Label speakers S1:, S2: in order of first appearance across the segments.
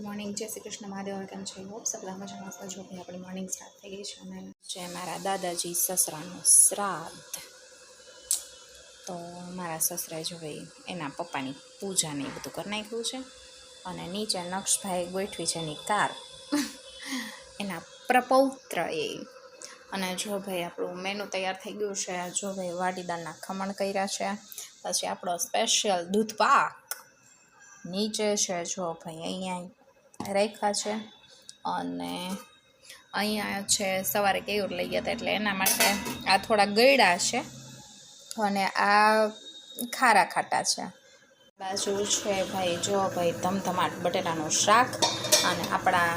S1: Morning, જય શ્રી કૃષ્ણ, મહાદેવ. કેમ છે? હોપ સગલા મજામાં છો. જો ભાઈ આપણી મોર્નિંગ સ્ટાર્ટ થઈ ગઈ છે અને છે મારા દાદાજી સસરાનું શ્રાદ્ધ. તો મારા સસરાએ જો ભાઈ એના પપ્પાની પૂજા ને એ બધું કરી નાખ્યું છે અને નીચે નક્ષભાઈ ગોઠવી છે એની કાર એના પ્રપૌત્ર એ. અને જો ભાઈ આપણું મેનુ તૈયાર થઈ ગયું છે. જો ભાઈ વાટીદાળના ખમણ કર્યા છે, પછી આપણો સ્પેશિયલ દૂધ પાક નીચે છે. જો ભાઈ અહીંયા રાખ્યા છે અને અહીંયા છે સવારે કેવું લઈ ગયા હતા એટલે એના માટે આ થોડા ગળ્યા છે અને આ ખારા ખાટા છે. બાજુ છે ભાઈ જો ભાઈ ધમધમાટ બટેટાનું શાક અને આપણા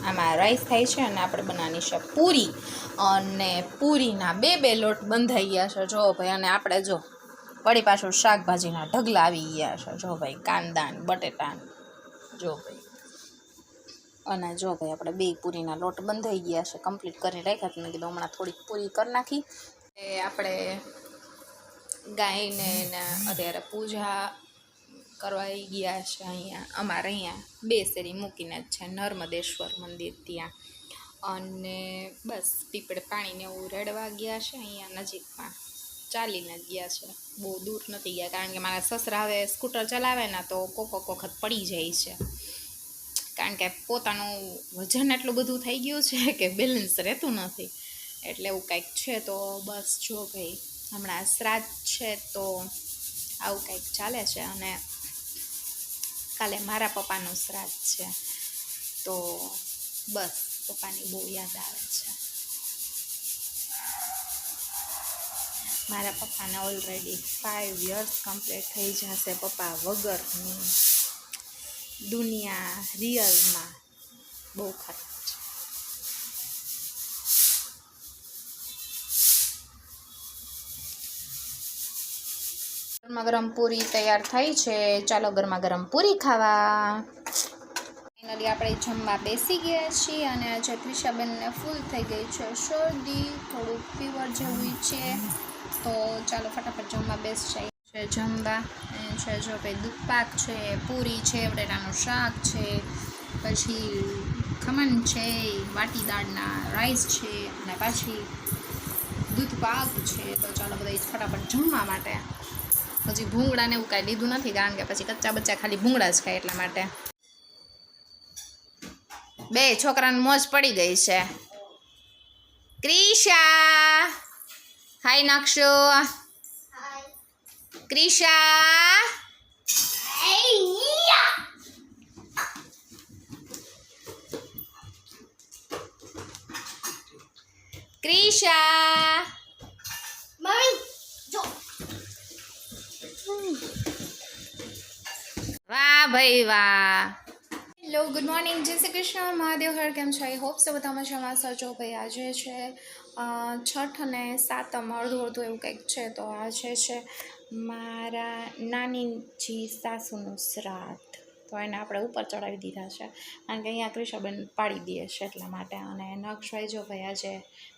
S1: આમાં રાઈસ થાય છે અને આપણે બનાવવાની છે પૂરી. અને પૂરીના બે લોટ બંધાઈ ગયા છે જો ભાઈ. અને આપણે જો વળી પાછું શાકભાજીના ઢગલા આવી ગયા છે જો ભાઈ, કાંદા બટેટા જો ભાઈ. અને જો ભાઈ આપણે બે પૂરીના લોટ બંધાઈ ગયા છે, કમ્પ્લીટ કરી રાખ્યા. મેં કીધું હમણાં થોડીક પૂરી કરી નાખી. એ આપણે ગાયને અત્યારે પૂજા કરવા ગયા છે. અહીંયા અમારે અહીંયા બે શેરી મૂકીને જ છે નર્મદેશ્વર મંદિર ત્યાં. અને બસ પીપળે પાણીને એવું રેડવા ગયા છે અહીંયા નજીકમાં, ચાલીને જ ગયા છે, બહુ દૂર નથી ગયા. કારણ કે મારા સસરા હવે સ્કૂટર ચલાવે ને તો કોક વખત પડી જાય છે, કારણ કે પોતાનું વજન એટલું બધું થઈ ગયું છે કે બેલેન્સ રહેતું નથી. એટલે એવું કંઈક છે. તો બસ જો ભાઈ હમણાં શ્રાદ્ધ છે તો આવું કંઈક ચાલે છે. અને કાલે મારા પપ્પાનું શ્રાદ્ધ છે તો બસ પપ્પાની બહુ યાદ આવે છે. મારા પપ્પાને ઓલરેડી 5 years કમ્પ્લીટ થઈ જશે પપ્પા વગરની. દુનિયા રિયલમાં બહુ ખરાબ છે. ગરમા ગરમ પૂરી તૈયાર થઈ છે. ચાલો ગરમા ગરમ પૂરી ખાવા. ફાઇનલી આપણે જમવા બેસી ગયા છીએ અને આજે ક્રિશાબેનને ફૂલ થઈ ગઈ છે શરદી, થોડુંક ફીવર જેવું છે. તો ચાલો ફટાફટ જમવા બેસ જાય છે. જમવા છે જો ભાઈ દૂધ પાક છે, પૂરી છે, બટેટાનું શાક છે, પછી ખમણ છે, વાટી દાળના રાઈસ છે અને પાછી દૂધ પાક છે. તો ચાલો બધા ફટાફટ જમવા માટે. હજી ભૂંગળાને એવું કાંઈ લીધું નથી કારણ કે પછી કચ્ચા બચ્ચા ખાલી ભૂંગળા જ ખાય એટલા માટે. બે છોકરાને મોજ પડી ગઈ છે. ક્રિશા હાય નાખશો. ક્રિશા ક્રિશા વાહ ભાઈ વાહ. હેલો, ગુડ મોર્નિંગ, જય શ્રી કૃષ્ણ, મહાદેવ હર. કેમ છે? આઈ હોપ સો બધા મજામાં છો. ભાઈ આજે છે છઠ અને સાતમ, અડધું એવું કંઈક છે. તો આજે છે મારા નાનીજી સાસુનું શ્રાદ્ધ. તો એને આપણે ઉપર ચડાવી દીધા છે કારણ કે અહીંયા ક્રિશાબેન પાડી દે છે એટલા માટે. અને નક્ષભાઈ જો ભાઈ આજે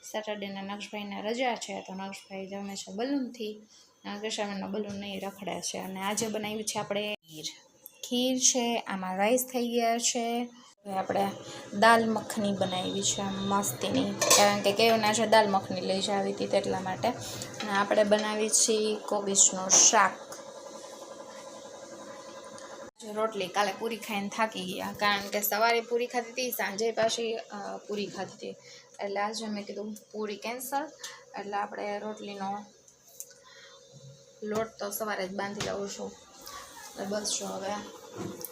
S1: સેટરડેના નક્ષભાઈને રજા છે તો નક્ષભાઈ જમે છે બલૂનથી. ક્રિશાબેનનો બલૂન નહીં રખડે છે. અને આજે બનાવ્યું છે આપણે ખીર છે, આમાં રાઈસ થઈ ગયા છે. આપણે દાલ મખની બનાવી છે મસ્તીની, કારણ કે કેવું આજે દાલ મખની લઈ જાવી હતી તેટલા માટે. અને આપણે બનાવી છીએ કોબીજનું શાક. રોટલી કાલે પૂરી ખાઈને થાકી ગયા કારણ કે સવારે પૂરી ખાધી હતી, સાંજે પાછી પૂરી ખાધી હતી. એટલે આજે મેં કીધું પૂરી કેન્સલ. એટલે આપણે રોટલીનો લોટ તો સવારે જ બાંધી લઉં છું. બસ જો હવે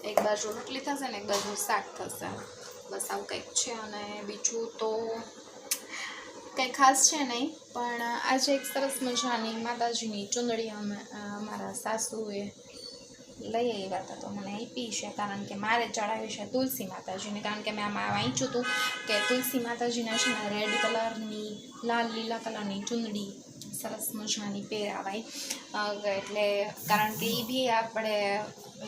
S1: એક બાજુ રોટલી થશે ને એક બાજુ શાક થશે. બસ આવું કંઈક છે. અને બીજું તો કંઈ ખાસ છે નહીં, પણ આજે એક સરસ મજાની માતાજીની ચૂંદડી અમારા સાસુએ લઈ આવ્યા હતા તો મને આપી છે. કારણ કે મારે ચડાવી છે તુલસી માતાજીને, કારણ કે મેં આમાં વાંચ્યું હતું કે તુલસી માતાજીને છે ને રેડ કલરની, લાલ લીલા કલરની ચૂંદડી સરસ મજાની પહેરાવાય. એટલે કારણ કે એ બી આપણે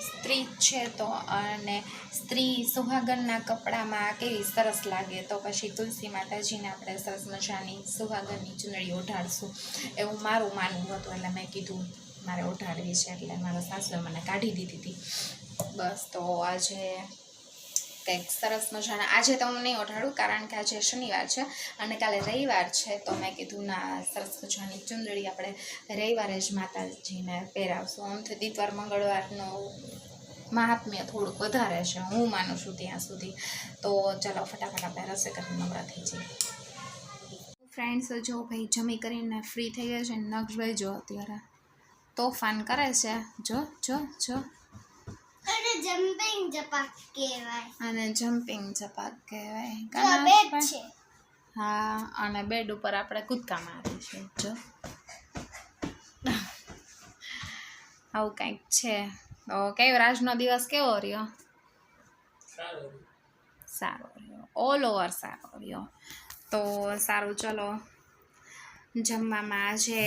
S1: સ્ત્રી છે તો, અને સ્ત્રી સુહાગનના કપડામાં કેવી સરસ લાગે. તો પછી તુલસી માતાજીને આપણે સરસ મજાની સુહાગનની ચૂંદડી ઓઢાડશું એવું મારું માનવું હતું. એટલે મેં કીધું મારે ઓઢાડવી છે. એટલે મારા સાસુએ મને કાઢી દીધી હતી. બસ તો આજે કંઈક સરસ મજાના, આજે તો હું નહીં ઓઢાડું કારણ કે આજે શનિવાર છે અને કાલે રવિવાર છે, તો મેં કીધું ના સરસ મજાની ચુંદડી આપણે રવિવારે જ માતાજીને પહેરાવશું. આમથી દીતવાર મંગળવારનો મહાત્મ્ય થોડુંક વધારે છે, હું માનું છું ત્યાં સુધી. તો ચાલો ફટાફટ આપણે રસોઈ કરીને નવરા થઈ જઈએ. ફ્રેન્ડ્સ જો ભાઈ જમી કરીને ફ્રી થઈ ગયા છે, નક્ષભાઈ જો અત્યારે તોફાન કરે છે, જો જો જો.
S2: અને જમ્પિંગ જપાક કહેવાય.
S1: અને જમ્પિંગ જપાક કહેવાય.
S2: જો બેડ છે.
S1: હા, અને બેડ ઉપર આપણે કૂદકા મારીશું જો. આવું કંઈક છે. તો કયો રાજનો દિવસ કેવો રહ્યો? સારો રહ્યો, ઓલ ઓવર સારો રહ્યો. તો સારું, ચલો જમવામાં આજે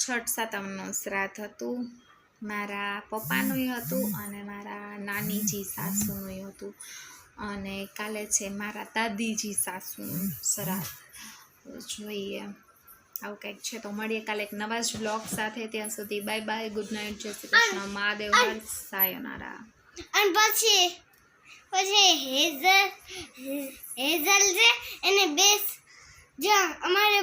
S1: છઠ સાતમનું શ્રાદ્ધ હતું. મારા પપ્પાનું હતું અને મારા નાનીજી સાસુનું હતું, અને કાલે છે મારા દાદીજી સાસુનું શ્રાદ્ધ. જોઈએ આવું કંઈક છે. તો મળીએ કાલે એક નવા જ બ્લોગ સાથે. ત્યાં સુધી બાય બાય, ગુડ નાઇટ, જય શ્રી કૃષ્ણ, મહાદેવ હર, સાયોનારા.
S2: અને પછી હેઝલ છે એને બેસ જો અમારે